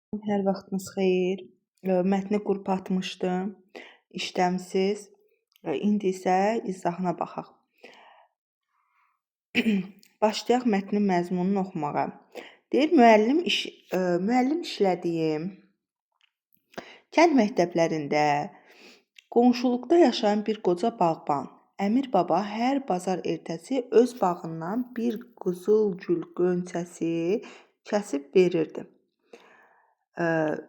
Hər vaxtınız xeyir. Mətni qrupa atmışdım. İşləmisiz. İndi isə izahına baxaq. Başlayaq mətnin məzmununu oxumağa. Deyir, müəllim işlədiyim kənd məktəblərində qonşuluqda yaşayan bir qoca bağban Əmir baba hər bazar ertəsi öz bağından bir qızılgül gönçəsi kəsib verirdi.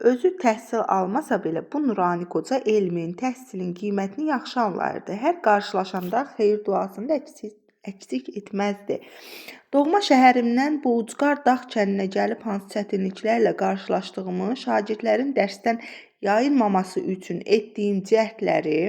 Özü təhsil almasa belə bu nurani qoca elmin, təhsilin qiymətini yaxşı anlayırdı. Hər qarşılaşanda xeyir duasını da əksik etməzdi. Doğma şəhərimdən bu ucqar dağ kəndinə gəlib hansı çətinliklərlə qarşılaşdığımı, şagirdlərin dərsdən yayınmaması üçün etdiyim cəhdləri,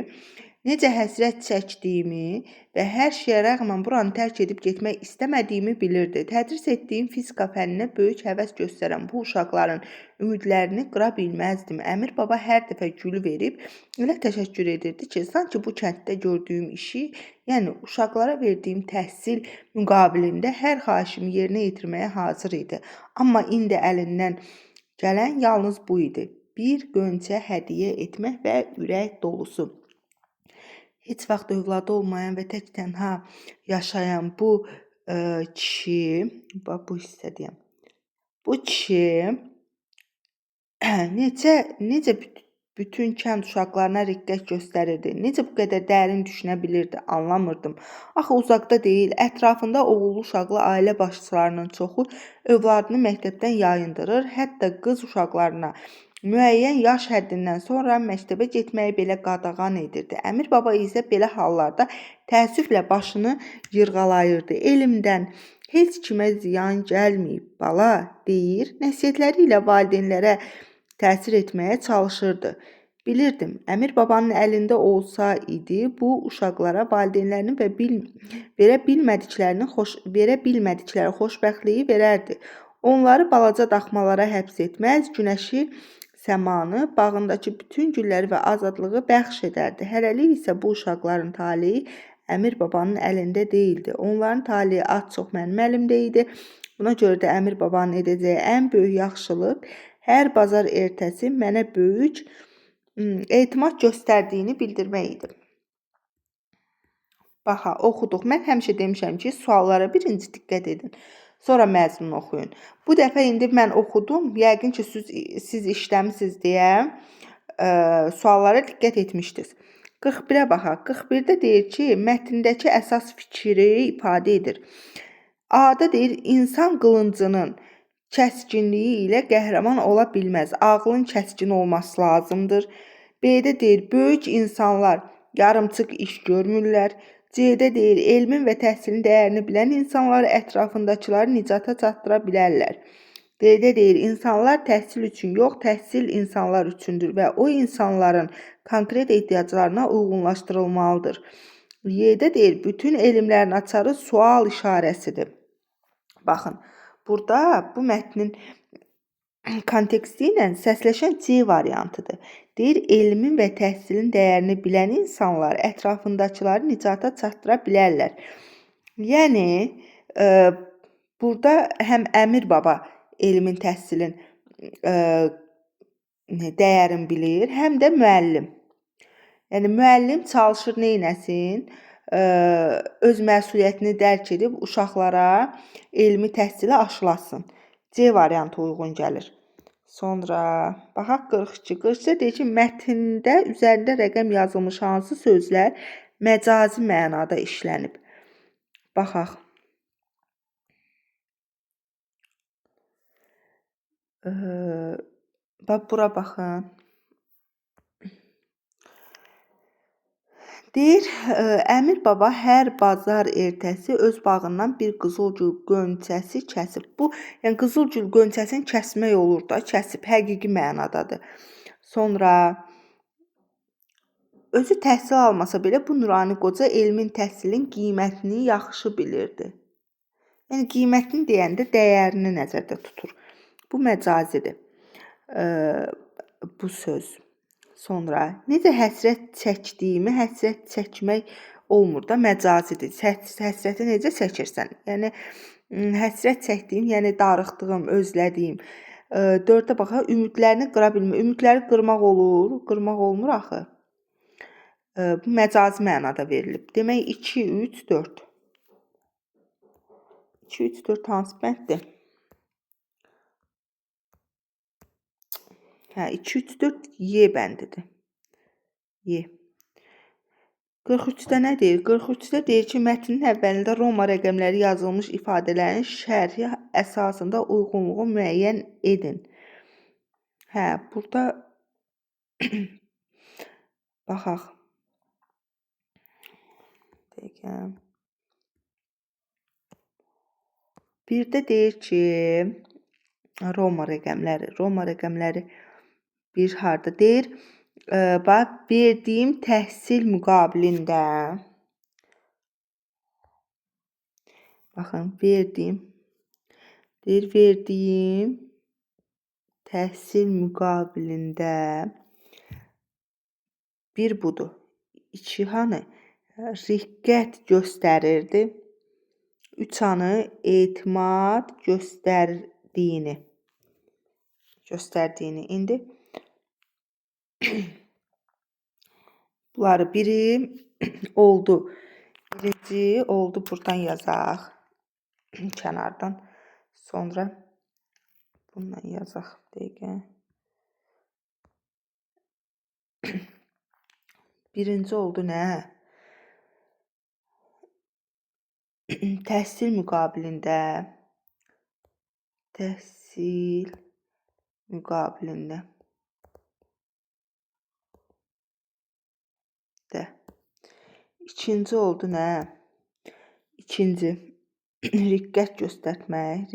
necə həsrət çəkdiyimi və hər şeyə rəğmən buranı tərk edib getmək istəmədiyimi bilirdi. Tədris etdiyim fizika fənninə böyük həvəs göstərən bu uşaqların ümidlərini qıra bilməzdim. Əmir baba hər dəfə gül verib elə təşəkkür edirdi ki, sanki bu kənddə gördüyüm işi, yəni uşaqlara verdiyim təhsil müqabilində hər xahişimi yerinə yetirməyə hazır idi. Amma indi əlindən gələn yalnız bu idi. Bir gönçə hədiyyə etmək və ürək dolusu. Heç vaxt övladı olmayan və tək tənha yaşayan bu kişi, bu hissədəyəm. Bu kişi necə bütün kənd uşaqlarına riqqət göstərirdi. Necə bu qədər dərin düşünə bilirdi, anlamırdım. Axı uzaqda deyil, ətrafında oğullu uşaqlı ailə başçılarının çoxu övladını məktəbdən yayındırır, hətta qız uşaqlarına müəyyən yaş həddindən sonra məktəbə getməyi belə qadağan edirdi. Əmir baba isə belə hallarda təəssüflə başını yırğalayırdı. Elmdən heç kimə ziyan gəlməyib, bala, deyir, nəsihətləri ilə valideynlərə təsir etməyə çalışırdı. Bilirdim, Əmir babanın əlində olsa idi, bu uşaqlara valideynlərinin verə bilmədikləri xoşbəxtliyi verərdi. Onları balaca daxmalara həbs etməz, günəşi, səmanı, bağındakı bütün gülləri və azadlığı bəxş edərdi. Hələlik isə bu uşaqların taleyi Əmir babanın əlində deyildi. Onların taleyi az-çox mənim əlimdə idi. Buna görə də Əmir babanın edəcəyi ən böyük yaxşılıq hər bazar ertəsi mənə böyük etimad göstərdiyini bildirmək idi. Baxa, oxuduq. Mən həmişə demişəm ki, suallara birinci diqqət edin. Sonra məzmun oxuyun. Bu dəfə indi mən oxudum. Yəqin ki, siz işləmisiniz deyə suallara diqqət etmişdiniz. 41-ə baxaq. 41-də deyir ki, mətndəki əsas fikri ifadə edir. A-da deyir, insan qılıncının kəskinliyi ilə qəhrəman ola bilməz. Ağlın kəskin olması lazımdır. B-də deyir, böyük insanlar yarımçıq iş görmürlər. C-də deyir, elmin və təhsilin dəyərini bilən insanlar ətrafındakıları nicata çatdıra bilərlər. D-də deyir, insanlar təhsil üçün yox, təhsil insanlar üçündür və o insanların konkret ehtiyaclarına uyğunlaşdırılmalıdır. Y-də deyir, bütün elmlərin açarı sual işarəsidir. Baxın, burada bu mətnin konteksti ilə səsləşən C variantıdır. Deyir, elmin və təhsilin dəyərini bilən insanlar ətrafındakıları nicata çatdıra bilərlər. Yəni, burada həm Əmir baba elmin, təhsilin dəyərini bilir, həm də müəllim. Yəni, müəllim çalışır neynəsin? Öz məsuliyyətini dərk edib uşaqlara elmi təhsili aşılasın. C variantı uyğun gəlir. Sonra baxaq 42. 42-də deyir ki, mətndə üzərində rəqəm yazılmış hansı sözlər məcazi mənada işlənib. Baxaq. Bura baxın. Deyir, Əmir baba hər bazar ertəsi öz bağından bir qızılgül gönçəsi kəsib. Bu, yəni qızılgül gönçəsini kəsmək olur da, kəsib, həqiqi mənadadır. Sonra özü təhsil almasa belə bu nurani qoca elmin, təhsilin qiymətini yaxşı bilirdi. Yəni qiymətini deyəndə dəyərini nəzərdə tutur. Bu məcazidir. Bu söz. Sonra necə həsrət çəkdiyimi, həsrət çəkmək olmur da, məcazidir. Həsrəti necə çəkirsən? Yəni həsrət çəkdiyim, yəni darıxdığım, özlədiyim. 4-də baxaq. Ümidlərini qıra bilmə. Ümidləri qırmaq olur, qırmaq olmur axı. Bu məcazi mənada verilib. Demək 2, 3, 4. 2, 3, 4 hansı bənddir? Hə, 2, 3, 4 Y bəndidir. Y. 43-də nə deyir? 43-də deyir ki, mətnin əvvəlində Roma rəqəmləri yazılmış ifadələrin şərhi əsasında uyğunluğu müəyyən edin. Hə, burada baxaq. Dəqiqə. Birdə deyir ki, Roma rəqəmləri bir harda deyir. Bax, verdiyim təhsil müqabilində. Baxın, verdiyim təhsil müqabilində bir budur. 2 hanı? Riqqət göstərirdi. 3 hanı? Etimad göstərdiyini. İndi bunları biri oldu. Birinci oldu, buradan yazaq. Kənardan. Sonra bundan yazaq. Dəqiqə. Birinci oldu nə? Təhsil müqabilində. İkinci oldu nə? İkinci riqqət göstərmək.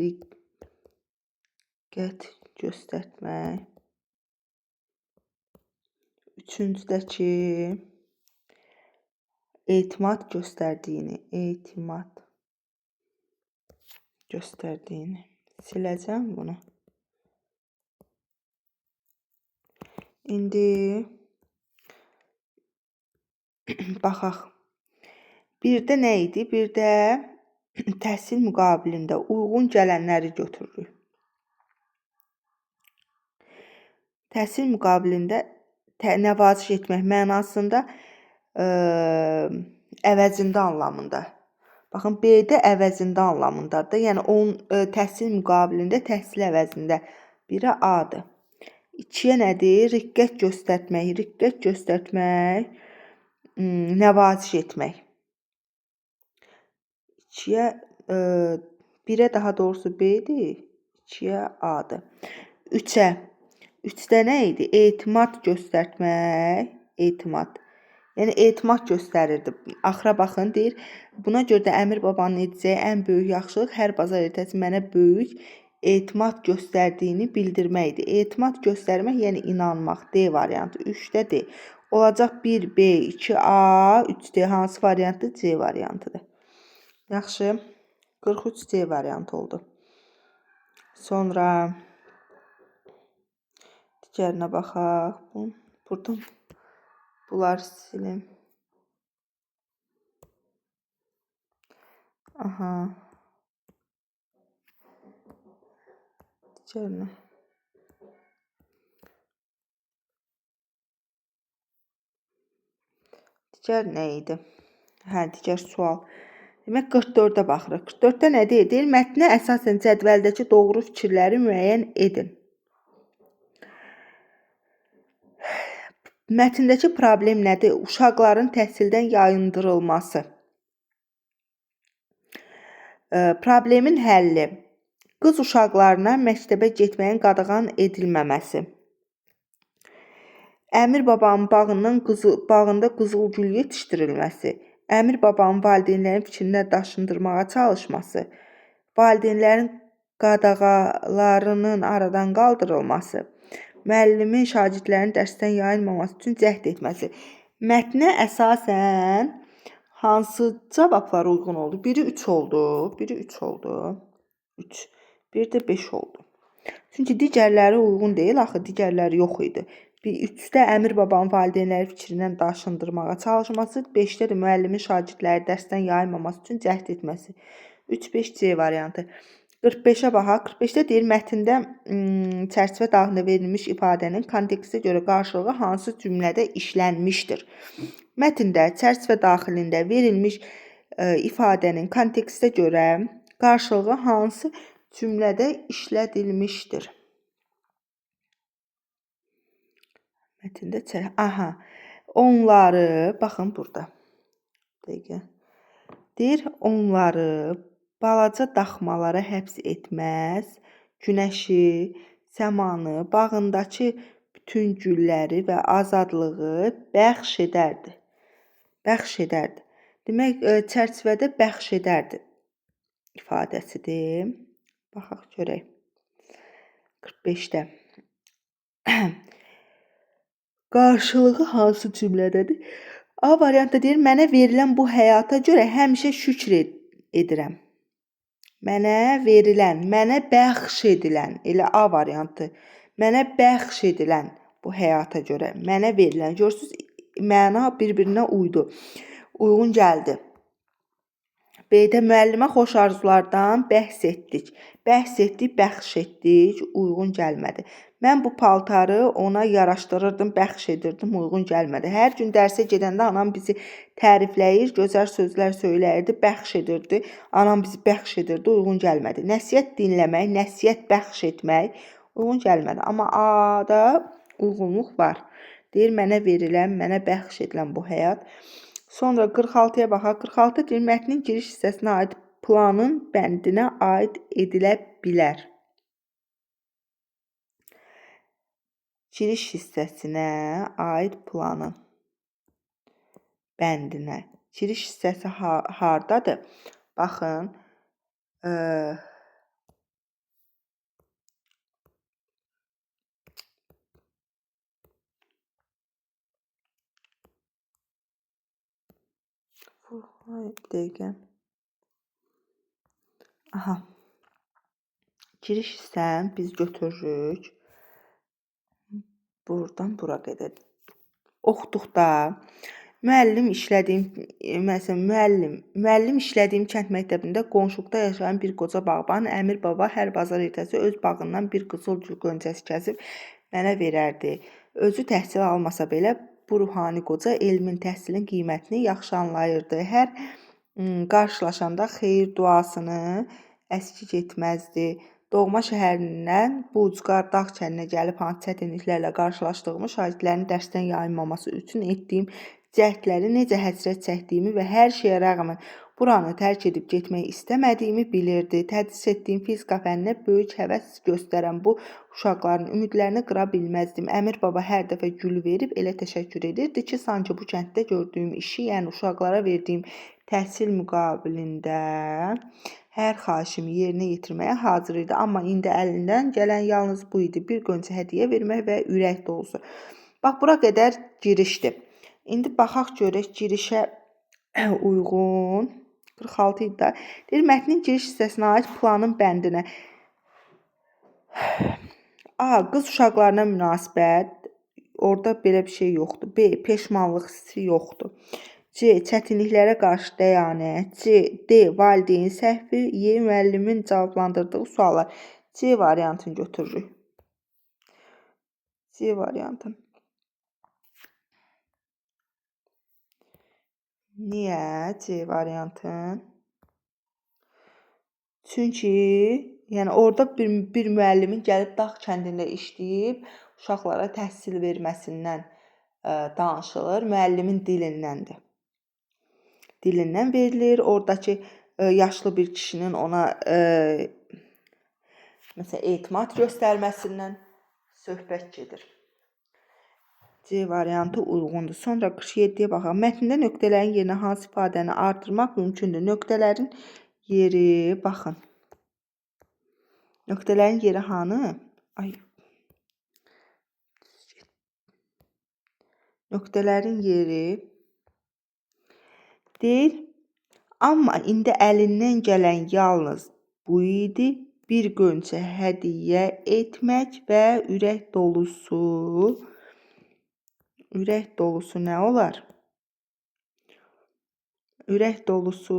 Üçüncüdəki etimad göstərdiyini. Siləcəm bunu. İndi baxaq. Birdə nə idi? Birdə təhsil müqabilində uyğun gələnləri götürürük. Təhsil müqabilində nəvaziş etmək mənasında əvəzində anlamında. Baxın, B-də əvəzində anlamındadır. Yəni, onun təhsil müqabilində, təhsil əvəzində. Biri A-dır. 2-yə nədir? Riqqət göstərmək, nəvaziş etmək. 2-yə, 1-ə daha doğrusu B-dir, 2-yə A-dır. 3-də nə idi? Etimad göstərmək, Yəni, etimad göstərirdi. Axıra baxın, deyir. Buna görə də Əmir babanın edəcəyi ən böyük yaxşılıq hər bazar ertəsi mənə böyük etimad göstərdiyini bildirməkdir. Etimad göstərmək, yəni inanmaq. D variantı. 3-də D. Olacaq 1B, 2A, 3D. Hansı variantdır? C variantıdır. Yaxşı. 43 C variantı oldu. Sonra digərinə baxaq. Buradan bunları silim. Aha. Digərinə. Digər nə idi? Hə, digər sual. Demək, 44-də baxırıq. 44-də nə deyir? Deyir, mətnə əsasən cədvəldəki doğru fikirləri müəyyən edin. Mətndəki problem nədir? Uşaqların təhsildən yayındırılması. Problemin həlli. Qız uşaqlarına məktəbə getməyin qadağan edilməməsi. Əmir babanın bağında qızıl gül yetişdirilməsi. Əmir babanın valideynlərin fikrinə daşındırmağa çalışması. Valideynlərin qadağalarının aradan qaldırılması. Müəllimin şagirdlərin dərsdən yayınmaması üçün cəhd etməsi. Mətnə əsasən hansı cavablar uyğun oldu? Biri 3 oldu. 3. Bir də 5 oldu. Çünki digərləri uyğun deyil, axı digərləri yox idi. 3-də Əmir babanın valideynləri fikrindən daşındırmağa çalışması. 5-də də müəllimin şagirdləri dərsdən yayınmaması üçün cəhd etməsi. 3, 5, C variantı. 45-ə baxaq. 45-də deyir mətndə çərçivə daxilində verilmiş ifadənin kontekstə görə qarşılığı hansı cümlədə işlənmişdir? Mətndə çərçivə daxilində verilmiş ifadənin kontekstə görə qarşılığı hansı cümlədə işlədilmişdir? Mətndə onları, baxın burada. Dəqiqə. Deyir, onları balaca daxmalara həbs etməz, günəşi, səmanı, bağındakı bütün gülləri və azadlığı bəxş edərdi. Bəxş edərdi. Demək, çərçivədə bəxş edərdi ifadəsidir. Baxaq görək. 45-də. Qarşılığı hansı cümlədədir? A variantda deyir, mənə verilən bu həyata görə həmişə şükr edirəm. Mənə verilən, mənə bəxş edilən, elə A variantı. Mənə bəxş edilən bu həyata görə, mənə verilən. Görürsünüz, məna bir-birinə uydu, uyğun gəldi. B-də müəllimə xoş arzulardan bəhs etdik. Bəhs etdik, bəxş etdik, uyğun gəlmədi. Mən bu paltarı ona yaraşdırırdım, bəxş edirdim, uyğun gəlmədi. Hər gün dərsə gedəndə anam bizi tərifləyir, gözəl sözlər söyləyirdi, bəxş edirdi. Anam bizi bəxş edirdi, uyğun gəlmədi. Nəsihət dinləmək, nəsihət bəxş etmək uyğun gəlmədi. Amma A-da uyğunluq var. Deyir, mənə verilən, mənə bəxş edilən bu həyat. Sonra 46-ya baxaq. 46 deyir, mətnin giriş hissəsinə aid planın bəndinə aid edilə bilər. Giriş hissəsinə aid planın bəndinə. Giriş hissəsi hardadır? Baxın. Bir dəqiqə. Aha. Giriş hissəni biz götürürük. Buradan bura qədər. Oxuduqda müəllim işlədiyim kənd məktəbində qonşuluqda yaşayan bir qoca bağban Əmir baba hər bazar ertəsi öz bağından bir qızıl gül qönçəsi kəsib mənə verərdi. Özü təhsil almasa belə bu ruhani qoca elmin, təhsilin qiymətini yaxşı anlayırdı. Hər qarşılaşanda xeyir duasını əskik etməzdi. Doğma şəhərindən bu ucqar dağ kəndinə gəlib hansı çətinliklərlə qarşılaşdığımı, şagirdlərin dərsdən yayınmaması üçün etdiyim cəhdləri, necə həsrət çəkdiyimi və hər şeyə rəğmən buranı tərk edib getmək istəmədiyimi bilirdi. Tədris etdiyim fizika fənninə böyük həvəs göstərən bu uşaqların ümidlərini qıra bilməzdim. Əmir baba hər dəfə gül verib elə təşəkkür edirdi ki, sanki bu kənddə gördüyüm işi, yəni uşaqlara verdiyim təhsil müqabilində hər xahişimi yerinə yetirməyə hazır idi. Amma indi əlindən gələn yalnız bu idi. Bir qönçə hədiyyə vermək və ürək dolusu. Bax, bura qədər girişdir. İndi baxaq görək girişə uyğun. 46 idi. Deyir, mətnin giriş hissəsinə aid planın bəndinə. A. Qız uşaqlarına münasibət. Orada belə bir şey yoxdur. B. Peşmanlıq hissi yoxdur. C. Çətinliklərə qarşı dəyanət. C. D. Valideyn səhvi. Y. Müəllimin cavablandırdığı suallar. C variantını götürürük. C variantı. Niyə C variantı? Çünki yəni orada bir müəllimin gəlib dağ kəndində işləyib uşaqlara təhsil verməsindən danışılır. Müəllimin dilindəndir. Dilindən verilir. Oradakı yaşlı bir kişinin ona məsələn etimad göstərməsindən söhbət gedir. C variantı uyğundur. Sonra 47-yə baxaq. Mətndə nöqtələrin yerinə hansı ifadəni artırmaq mümkündür? Nöqtələrin yeri, baxın. Nöqtələrin yeri hanı? Nöqtələrin yeri deyil. Amma indi əlindən gələn yalnız bu idi. Bir qönçə hədiyyə etmək və ürək dolusu nə olar? Ürək dolusu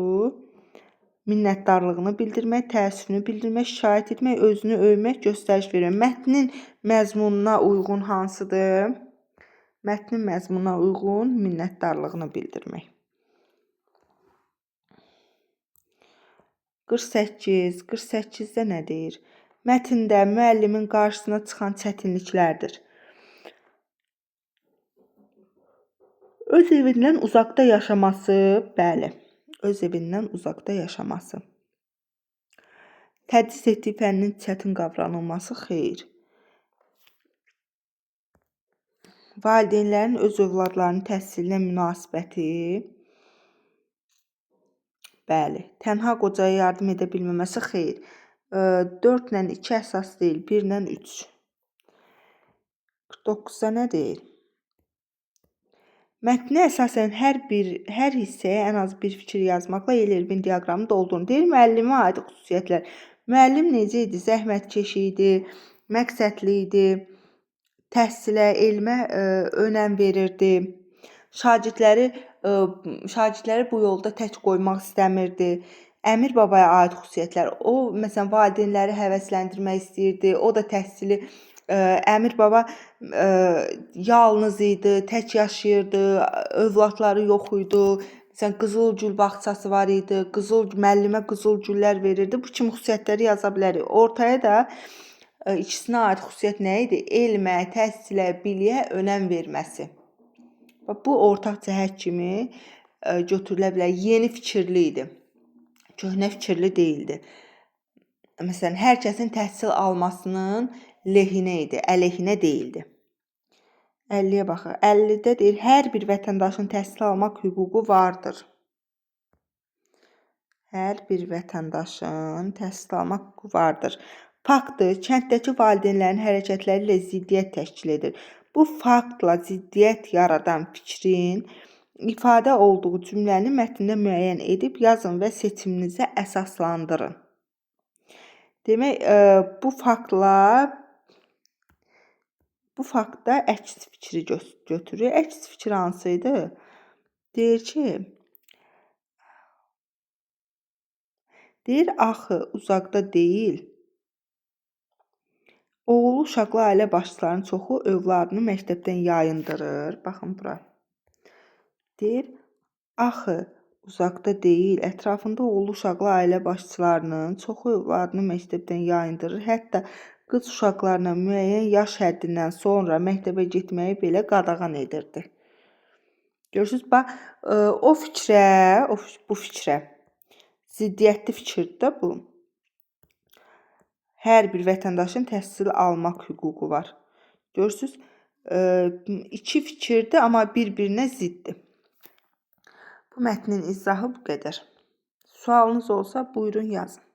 minnətdarlığını bildirmək, təəssüfünü bildirmək, şikayət etmək, özünü övmək, göstəriş vermək. Mətnin məzmununa uyğun hansıdır? Mətnin məzmununa uyğun minnətdarlığını bildirmək. 48. 48-də nə deyir? Mətndə müəllimin qarşısına çıxan çətinliklərdir. Öz evindən uzaqda yaşaması, bəli, öz evindən uzaqda yaşaması. Tədris etdiyi fənnin çətin qavranılması, xeyr. Valideynlərin öz övladlarının təhsilinə münasibəti, bəli. Tənha qocaya yardım edə bilməməsi, xeyr. 4 ilə 2 əsas deyil, 1 ilə 3. 49-da nə deyir? Mətnə əsasən hər hissəyə ən az bir fikir yazmaqla Eyler-Win diaqramını doldurun. Deyir, müəllimə aid xüsusiyyətlər. Müəllim necə idi? Zəhmətkeş idi, məqsədli idi, təhsilə, elmə önəm verirdi. Şagirdləri bu yolda tək qoymaq istəmirdi. Əmir babaya aid xüsusiyyətlər. O, məsələn, valideynləri həvəsləndirmək istəyirdi. O da təhsili Əmir baba yalnız idi, tək yaşayırdı, övladları yox idi. Məsələn, qızıl gül bağçası var idi, müəllimə qızıl güllər verirdi. Bu kimi xüsusiyyətləri yaza bilərik. Ortaya da ikisinə aid xüsusiyyət nə idi? Elmə, təhsilə, biliyə önəm verməsi. Bu ortaq cəhət kimi götürülə bilər. Yeni fikirli idi. Köhnə fikirli deyildi. Məsələn, hər kəsin təhsil almasının lehinə idi, əleyhinə deyildi. 50-yə baxaq. 50-də deyir, hər bir vətəndaşın təhsil almaq hüququ vardır. Hər bir vətəndaşın təhsil almaq hüququ vardır. Faktdır, kənddəki valideynlərin hərəkətləri ilə ziddiyyət təşkil edir. Bu faktla ziddiyyət yaradan fikrin ifadə olduğu cümləni mətndə müəyyən edib yazın və seçiminizə əsaslandırın. Demək, bu faktda əks fikri götürür. Əks fikir hansıydı? Deyir ki, axı uzaqda deyil. Oğul uşaqlı ailə başçılarının çoxu övladını məktəbdən yayındırır. Baxın bura. Deyir, axı uzaqda deyil, ətrafında oğul uşaqlı ailə başçılarının çoxu övladını məktəbdən yayındırır. Hətta qız uşaqlarına müəyyən yaş həddindən sonra məktəbə getməyi belə qadağan edirdi. Görürsünüz, bax, bu fikrə ziddiyyətli fikirdir də bu. Hər bir vətəndaşın təhsil almaq hüququ var. Görürsünüz, iki fikirdir, amma bir-birinə ziddir. Bu mətnin izahı bu qədər. Sualınız olsa buyurun yazın.